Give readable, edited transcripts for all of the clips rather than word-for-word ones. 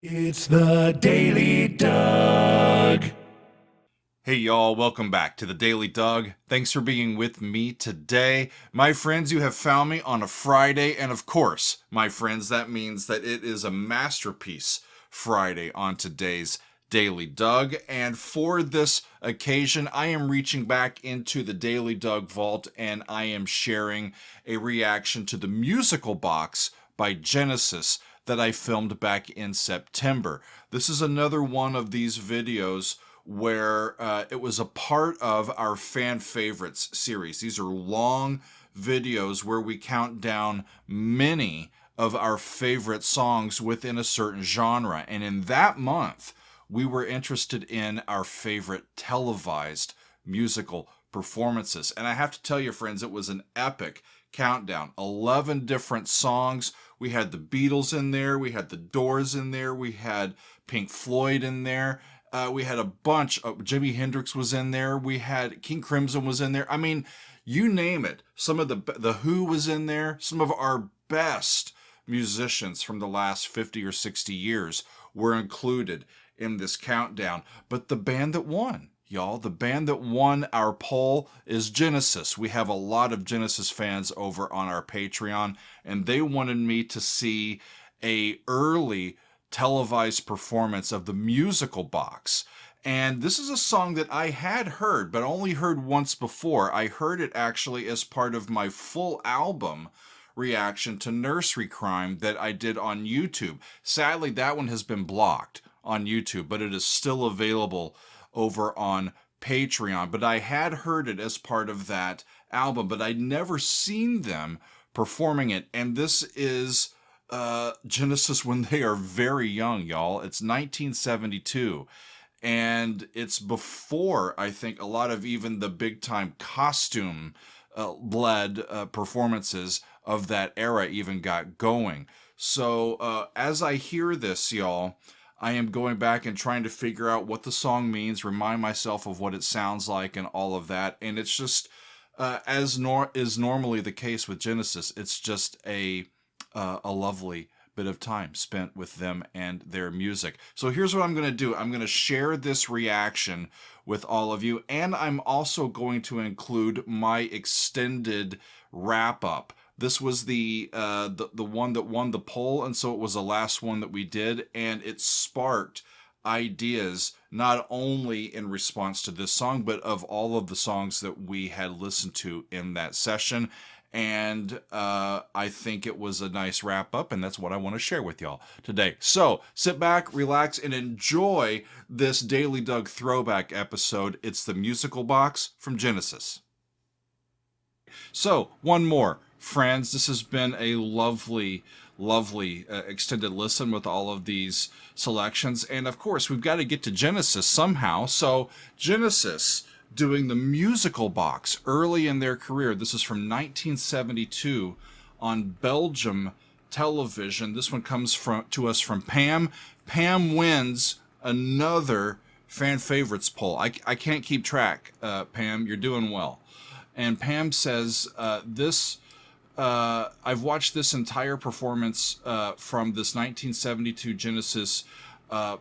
It's the Daily Doug. Hey y'all, welcome back to the Daily Doug. Thanks for being with me today. My friends, you have found me on a Friday, and of course, my friends, that means that it is a masterpiece Friday on today's Daily Doug. And for this occasion, I am reaching back into the Daily Doug vault and I am sharing a reaction to the musical box by Genesis that I filmed back in September. This is another one of these videos where it was a part of our fan favorites series. These are long videos where we count down many of our favorite songs within a certain genre. And in that month, we were interested in our favorite televised musical performances. And I have to tell you, friends, it was an epic countdown. 11 different songs. We had the Beatles in there. We had the Doors in there. We had Pink Floyd in there. We had a bunch of Jimi Hendrix was in there. We had King Crimson was in there. I mean, you name it. Some of the Who was in there. Some of our best musicians from the last 50 or 60 years were included in this countdown. But the band that won, y'all, the band that won our poll is Genesis. We have a lot of Genesis fans over on our Patreon, and they wanted me to see a early televised performance of the musical box. And this is a song that I had heard, but only heard once before. I heard it actually as part of my full album reaction to Nursery Crime that I did on YouTube. Sadly, that one has been blocked on YouTube, but it is still available over on Patreon. But I had heard it as part of that album, but I'd never seen them performing it. And this is Genesis when they are very young, y'all. It's 1972. And it's before, I think, a lot of even the big time costume led performances of that era even got going. So as I hear this, y'all, I am going back and trying to figure out what the song means, remind myself of what it sounds like and all of that. And it's just, as is normally the case with Genesis, it's just a lovely bit of time spent with them and their music. So here's what I'm going to do. I'm going to share this reaction with all of you, and I'm also going to include my extended wrap-up. This was the one that won the poll, and so it was the last one that we did, and it sparked ideas not only in response to this song, but of all of the songs that we had listened to in that session. And I think it was a nice wrap up, and that's what I want to share with y'all today. So sit back, relax, and enjoy this Daily Doug throwback episode. It's the musical box from Genesis. So one more, friends. This has been a lovely extended listen with all of these selections. And of course, we've got to get to Genesis somehow. So Genesis doing the musical box early in their career. This is from 1972 on Belgian television. This one comes to us from Pam. Pam wins another fan favorites poll. I can't keep track, Pam. You're doing well. And Pam says, I've watched this entire performance from this 1972 Genesis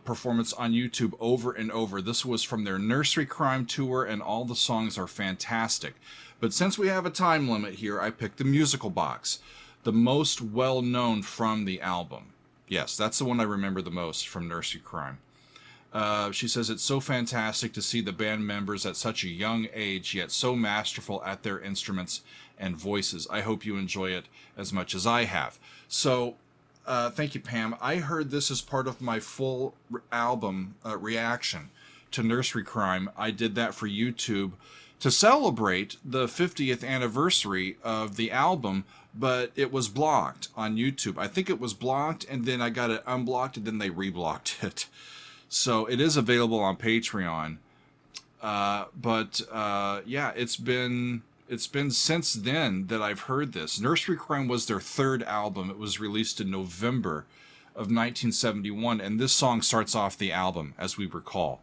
performance on YouTube over and over. This was from their Nursery Crime tour, and all the songs are fantastic. But since we have a time limit here, I picked the musical box, the most well-known from the album. Yes, that's the one I remember the most from Nursery Crime. She says it's so fantastic to see the band members at such a young age, yet so masterful at their instruments and voices. I hope you enjoy it as much as I have. So, thank you, Pam. I heard this as part of my full album reaction to Nursery Crime. I did that for YouTube to celebrate the 50th anniversary of the album, but it was blocked on YouTube. I think it was blocked, and then I got it unblocked, and then they reblocked it. So it is available on Patreon. Yeah, it's been since then that I've heard this. Nursery Crime was their third album. It was released in November of 1971, and this song starts off the album, as we recall.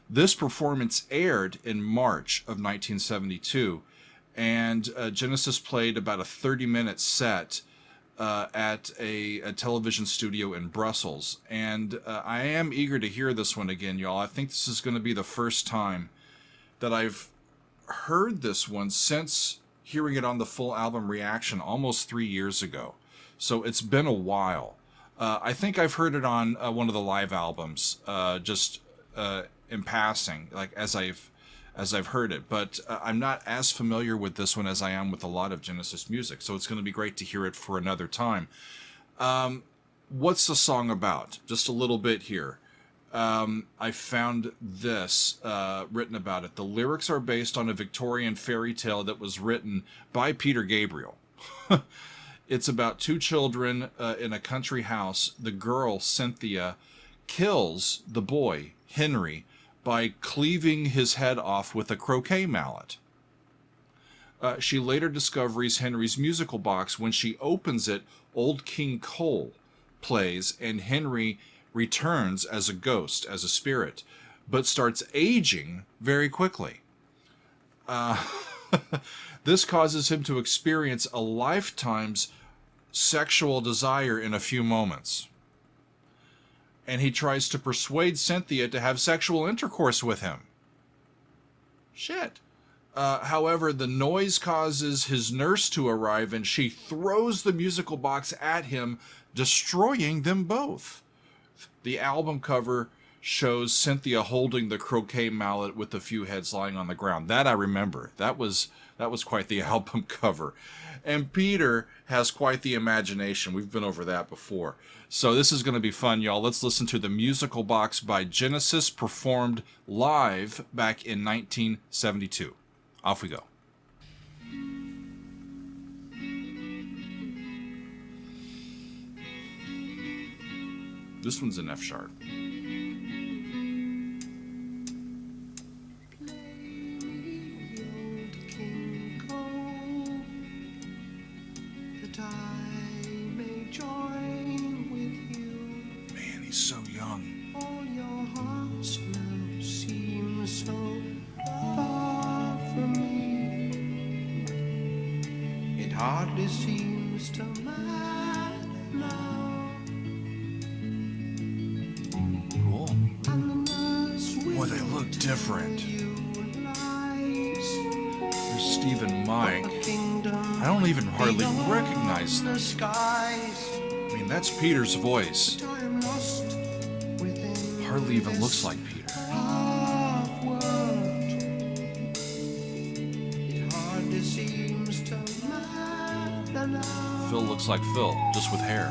This performance aired in March of 1972, and Genesis played about a 30-minute set at a television studio in Brussels. And I am eager to hear this one again, y'all. I think this is going to be the first time that I've heard this one since hearing it on the full album reaction almost 3 years ago. So it's been a while. I think I've heard it on one of the live albums, just in passing, like as I've heard it. But I'm not as familiar with this one as I am with a lot of Genesis music. So it's going to be great to hear it for another time. What's the song about? Just a little bit here. I found this written about it. The lyrics are based on a Victorian fairy tale that was written by Peter Gabriel. It's about two children in a country house. The girl, Cynthia, kills the boy, Henry, by cleaving his head off with a croquet mallet. She later discovers Henry's musical box. When she opens it, Old King Cole plays, and Henry returns as a ghost, as a spirit, but starts aging very quickly. This causes him to experience a lifetime's sexual desire in a few moments. And he tries to persuade Cynthia to have sexual intercourse with him. Shit. However, the noise causes his nurse to arrive, and she throws the musical box at him, destroying them both. The album cover shows Cynthia holding the croquet mallet with a few heads lying on the ground. That I remember. That was quite the album cover. And Peter has quite the imagination. We've been over that before. So this is going to be fun, y'all. Let's listen to the musical box by Genesis, performed live back in 1972. Off we go. This one's in F sharp. Man, he's so young. All your hearts now seem so far from me. It hardly seems to matter now. Cool. And the nurse Boy, they look different. There's Steve and Mike. I don't even hardly recognize them. I mean, that's Peter's voice. Hardly even looks like Peter. Phil looks like Phil, just with hair.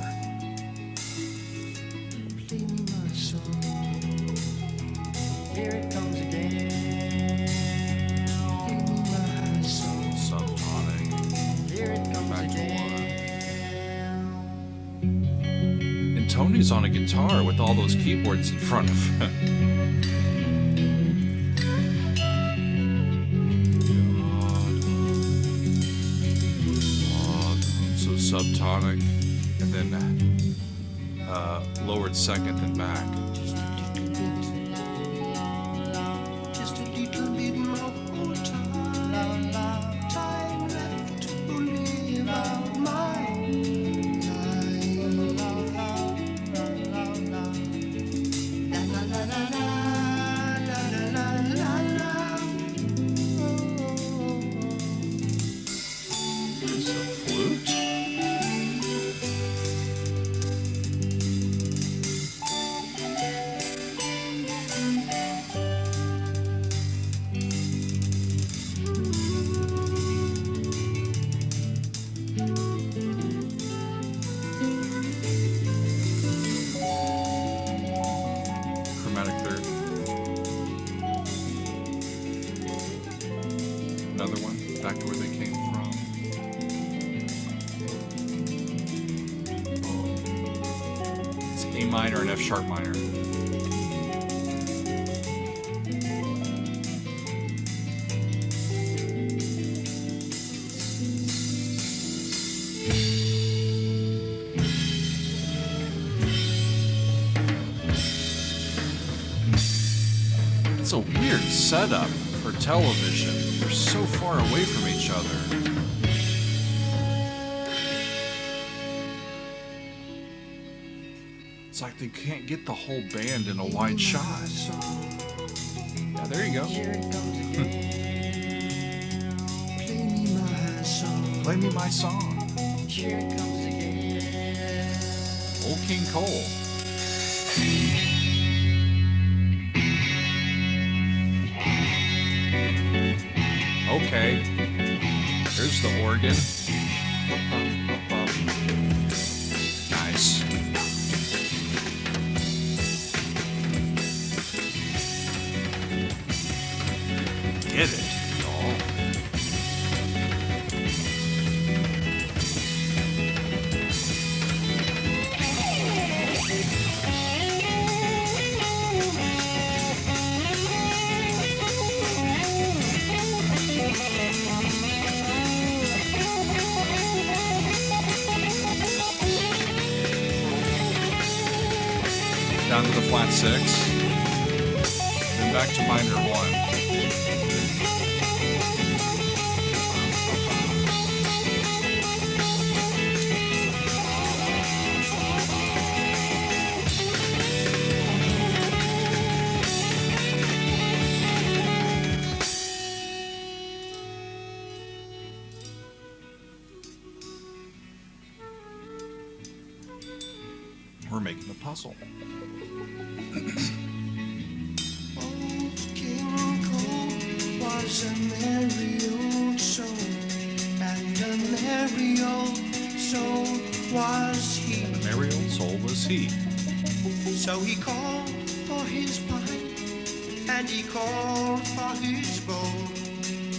Here it comes again. Subtonic. Here it comes Back to again. And Tony's on a guitar with all those keyboards in front of him. So subtonic, and then lowered second, then back. Just a little bit more time. Time left to live out my There's a flute. Chromatic third. Another one, back to where they came from. It's A minor and F sharp minor. It's a weird setup for television. They're so far away from each other. It's like they can't get the whole band in a wide shot. Yeah, there you go. Play me my song. Here it comes again. Old King Cole. Okay. There's the organ. Nice. Get it, y'all. Down to the flat 6, then back to minor 1. We're making a puzzle. Old King Cole was a merry old soul, and a merry old soul was he. A merry old soul was he. So he called for his pipe, and he called for his bowl,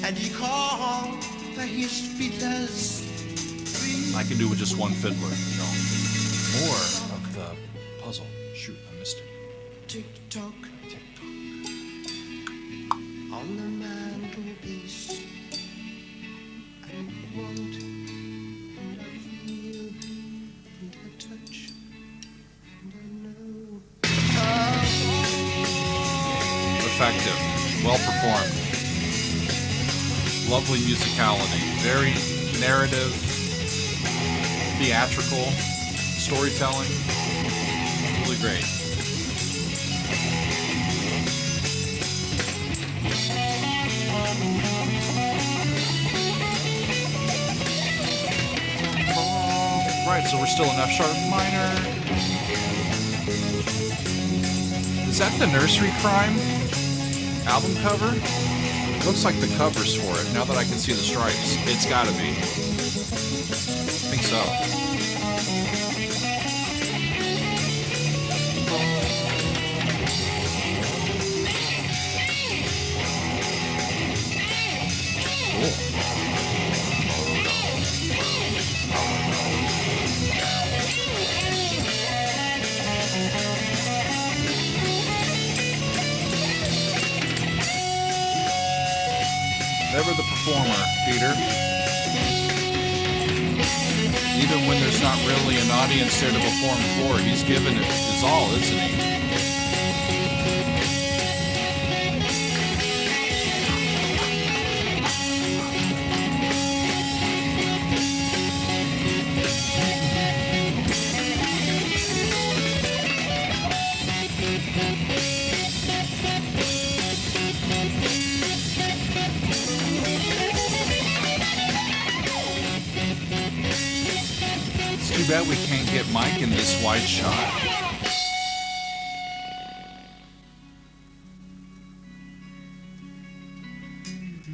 and he called for his fiddlers. I can do with just one fiddler. No. More of the puzzle. Shoot, I missed it. Tick-tock, on the mantelpiece, and a want, and a feel, and a touch, and a know. Effective. Well performed. Lovely musicality. Very narrative, theatrical storytelling. Really great. Right, so we're still in F sharp minor. Is that the Nursery Crime album cover? Looks like the cover's for it, now that I can see the stripes. It's gotta be. I think so. Never the performer, Peter. Even when there's not really an audience there to perform for, he's given it his all, isn't he? Too bad we can't get Mike in this wide shot.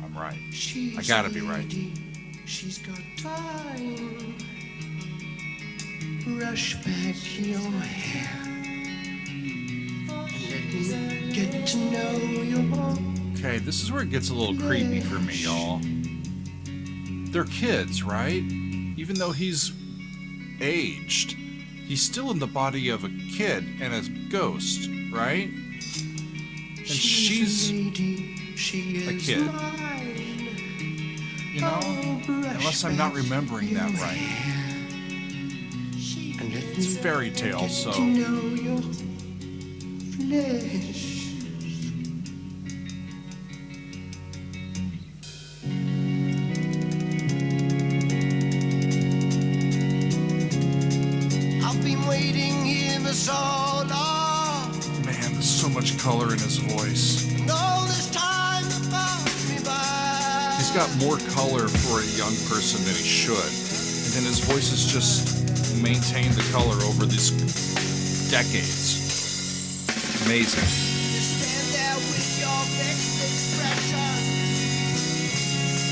I'm right. I gotta be right. She's got time. Brush back your hair and let me get to know your mom. Okay, this is where it gets a little creepy for me, y'all. They're kids, right? Even though he's aged, he's still in the body of a kid and a ghost, right? And she's a kid. You know? Unless I'm not remembering that right. It's fairy tale, so... I've been waiting here for so So much color in his voice. No, this time the pass me by. He's got more color for a young person than he should. And then his voice has just maintained the color over these decades. Amazing. You stand there with your vexed expression.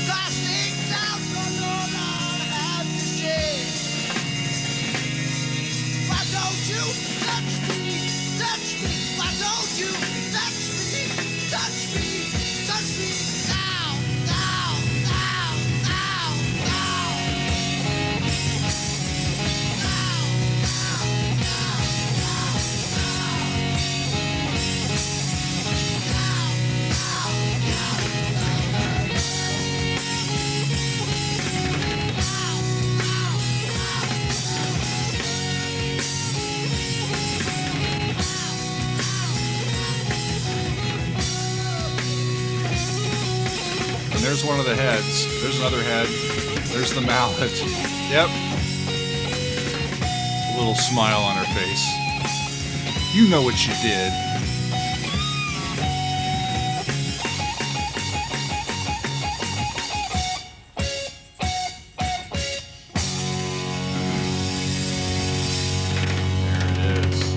Casting down your Lord on have to say. Why don't you touch me? Touch me. Why don't you touch me? Touch me. Touch me now. Now. Now. Now. Now. And there's one of the heads. There's another head. There's the mallet. Yep. A little smile on her face. You know what you did. There it is.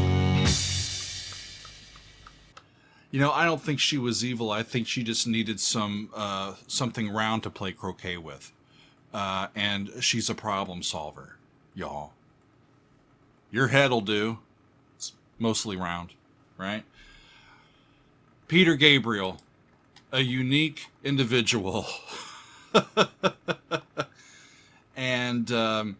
You know, I don't think she was evil. I think she just needed something round to play croquet with. And she's a problem solver, y'all. Your head'll do. It's mostly round, right? Peter Gabriel, a unique individual. And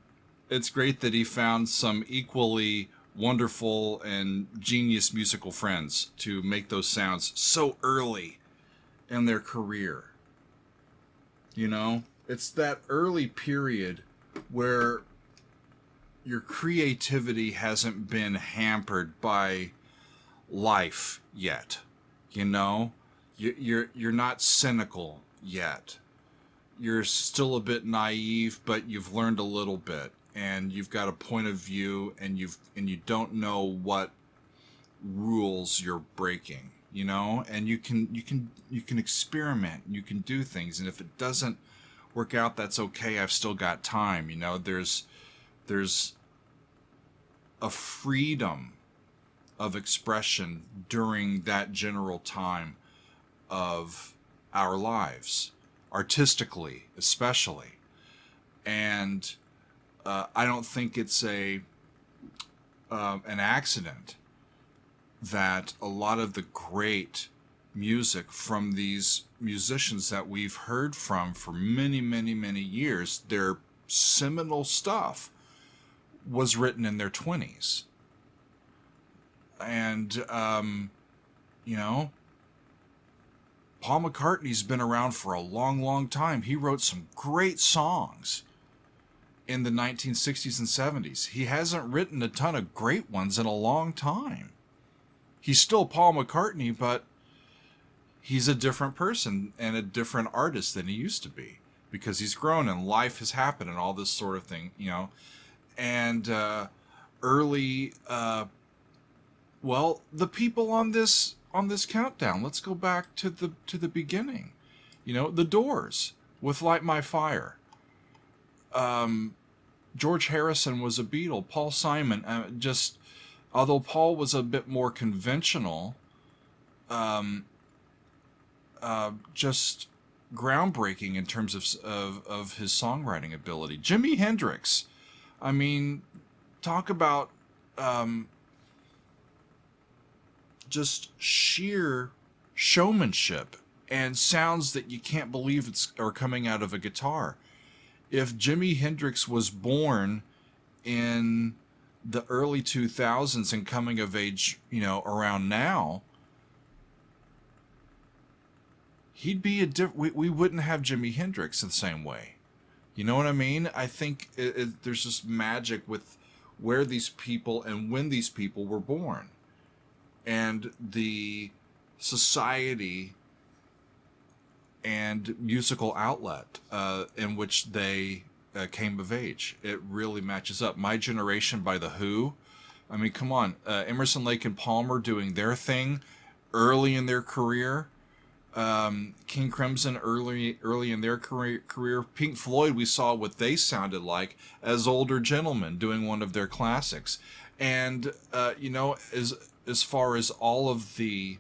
it's great that he found some equally wonderful and genius musical friends to make those sounds so early in their career. You know, it's that early period where your creativity hasn't been hampered by life yet. You know, you're not cynical yet. You're still a bit naive, but you've learned a little bit, and you've got a point of view, and you don't know what rules you're breaking, you know, and you can experiment, you can do things, and if it doesn't work out, that's okay. I've still got time, you know. There's a freedom of expression during that general time of our lives, artistically especially, and I don't think it's an accident that a lot of the great music from these musicians that we've heard from for many, many, many years, their seminal stuff was written in their 20s. And, you know, Paul McCartney's been around for a long, long time. He wrote some great songs in the 1960s and 70s. He hasn't written a ton of great ones in a long time. He's still Paul McCartney, but he's a different person and a different artist than he used to be, because he's grown and life has happened and all this sort of thing, you know. And early, well, the people on this countdown, let's go back to the beginning. You know, The Doors with Light My Fire. George Harrison was a Beatle. Paul Simon, although Paul was a bit more conventional, just groundbreaking in terms of his songwriting ability. Jimi Hendrix, I mean, talk about just sheer showmanship and sounds that you can't believe are coming out of a guitar. If Jimi Hendrix was born in the early 2000s and coming of age, you know, around now, he'd be we wouldn't have Jimi Hendrix the same way. You know what I mean? I think there's just magic with where these people and when these people were born, and the society and musical outlet in which they came of age. It really matches up. My Generation by The Who, I mean, come on. Emerson, Lake and Palmer doing their thing early in their career. King Crimson early in their career. Pink Floyd, we saw what they sounded like as older gentlemen doing one of their classics. And, as far as all of the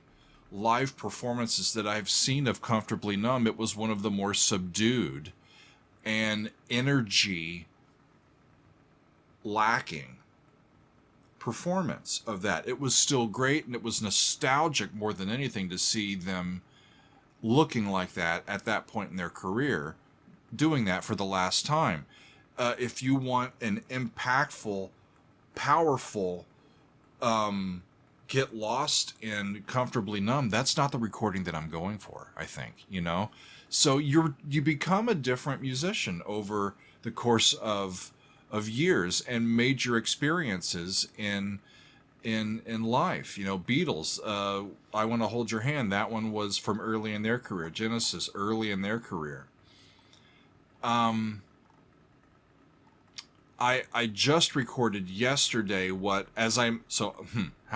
live performances that I've seen of Comfortably Numb, it was one of the more subdued and energy lacking performance of that. It was still great, and it was nostalgic more than anything to see them looking like that at that point in their career, doing that for the last time. If you want an impactful, powerful, get lost in Comfortably Numb, that's not the recording that I'm going for, I think, So you become a different musician over the course of years and major experiences in life. Beatles, I Want to Hold Your Hand, that one was from early in their career. Genesis, early in their career. I just recorded yesterday how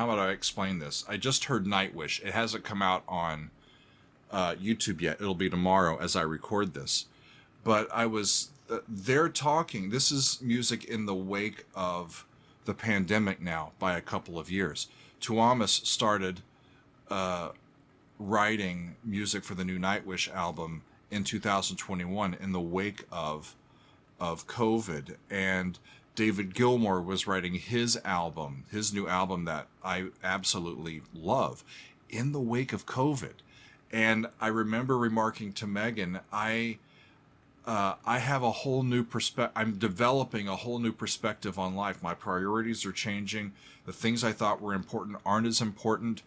about I explain this? I just heard Nightwish. It hasn't come out on YouTube yet. It'll be tomorrow as I record this. But they're talking, this is music in the wake of the pandemic now by a couple of years. Tuomas started writing music for the new Nightwish album in 2021 in the wake of COVID, and David Gilmour was writing his new album that I absolutely love, in the wake of COVID. And I remember remarking to Megan, I have a whole new perspective. I'm developing a whole new perspective on life. My priorities are changing. The things I thought were important aren't as important.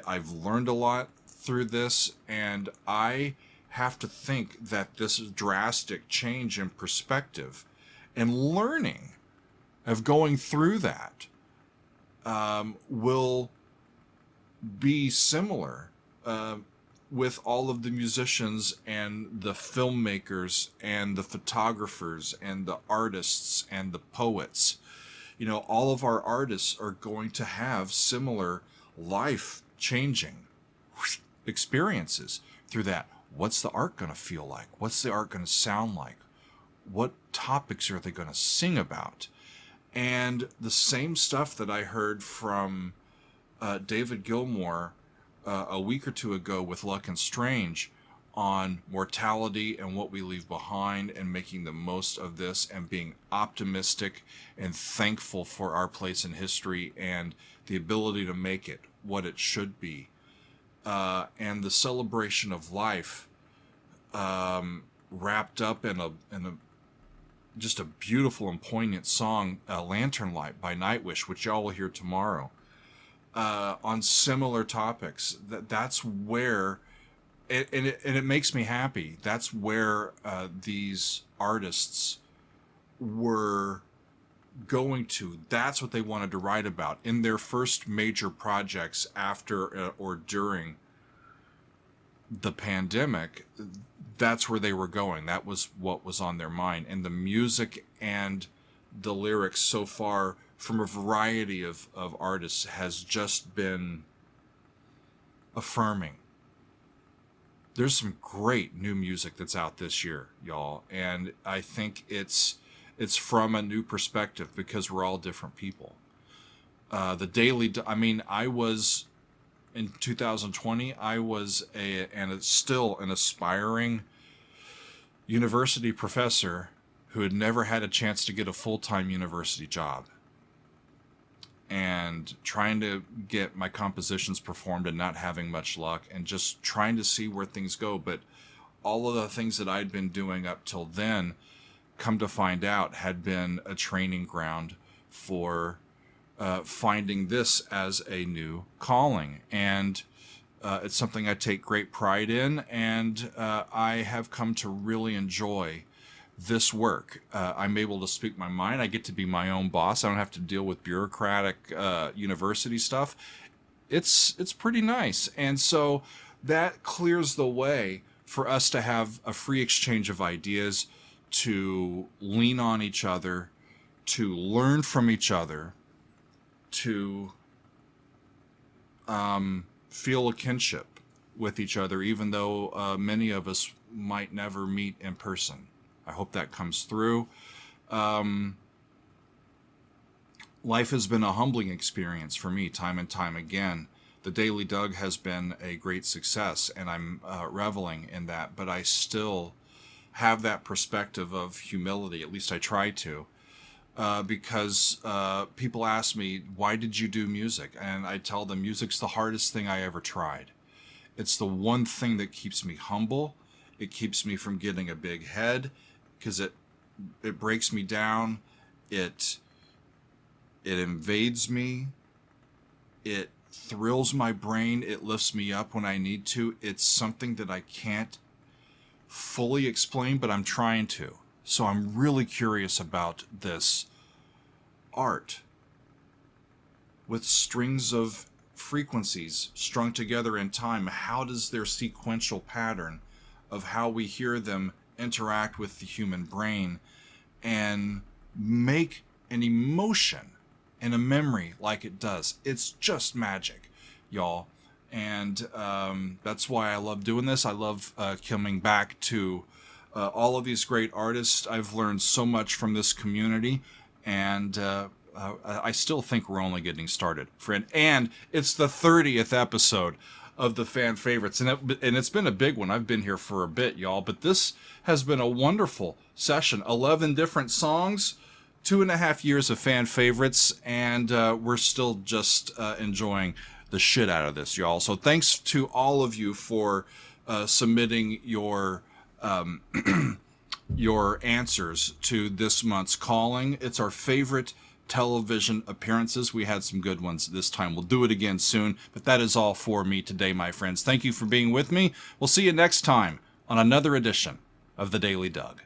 I've learned a lot through this, and I have to think that this drastic change in perspective and learning of going through that will be similar with all of the musicians and the filmmakers and the photographers and the artists and the poets. All of our artists are going to have similar life-changing experiences through that. What's the art going to feel like? What's the art going to sound like? What topics are they going to sing about? And the same stuff that I heard from David Gilmour a week or two ago with Luck and Strange on mortality and what we leave behind and making the most of this and being optimistic and thankful for our place in history and the ability to make it what it should be. And the celebration of life wrapped up in a just a beautiful and poignant song, Lantern Light by Nightwish, which y'all will hear tomorrow, on similar topics. That's where, and it makes me happy. That's where these artists were going to. That's what they wanted to write about in their first major projects after or during the pandemic. That's where they were going. That was what was on their mind. And the music and the lyrics so far from a variety of artists has just been affirming. There's some great new music that's out this year, y'all. And I think it's from a new perspective because we're all different people. I was in 2020, I was still an aspiring university professor who had never had a chance to get a full-time university job, and trying to get my compositions performed and not having much luck and just trying to see where things go. But all of the things that I'd been doing up till then, come to find out, had been a training ground for finding this as a new calling. And it's something I take great pride in, and I have come to really enjoy this work. I'm able to speak my mind. I get to be my own boss. I don't have to deal with bureaucratic university stuff. It's pretty nice. And so that clears the way for us to have a free exchange of ideas, to lean on each other, to learn from each other, to feel a kinship with each other, even though many of us might never meet in person. I hope that comes through. Life has been a humbling experience for me time and time again. The Daily Doug has been a great success, and I'm reveling in that, but I still have that perspective of humility, at least I try to, because people ask me, why did you do music? And I tell them, music's the hardest thing I ever tried. It's the one thing that keeps me humble. It keeps me from getting a big head, because it breaks me down. It invades me. It thrills my brain. It lifts me up when I need to. It's something that I can't fully explain, but I'm trying to. So I'm really curious about this art with strings of frequencies strung together in time. How does their sequential pattern of how we hear them interact with the human brain and make an emotion and a memory like it does? It's just magic, y'all. And that's why I love doing this. I love coming back to all of these great artists. I've learned so much from this community, and I still think we're only getting started, friend. And it's the 30th episode of the fan favorites, and it's been a big one. I've been here for a bit, y'all, but this has been a wonderful session. 11 different songs, 2.5 years of fan favorites, and we're still just enjoying the shit out of this, y'all. So thanks to all of you for submitting your answers to this month's calling. It's our favorite television appearances. We had some good ones this time. We'll do it again soon, but that is all for me today, my friends. Thank you for being with me. We'll see you next time on another edition of The Daily Doug.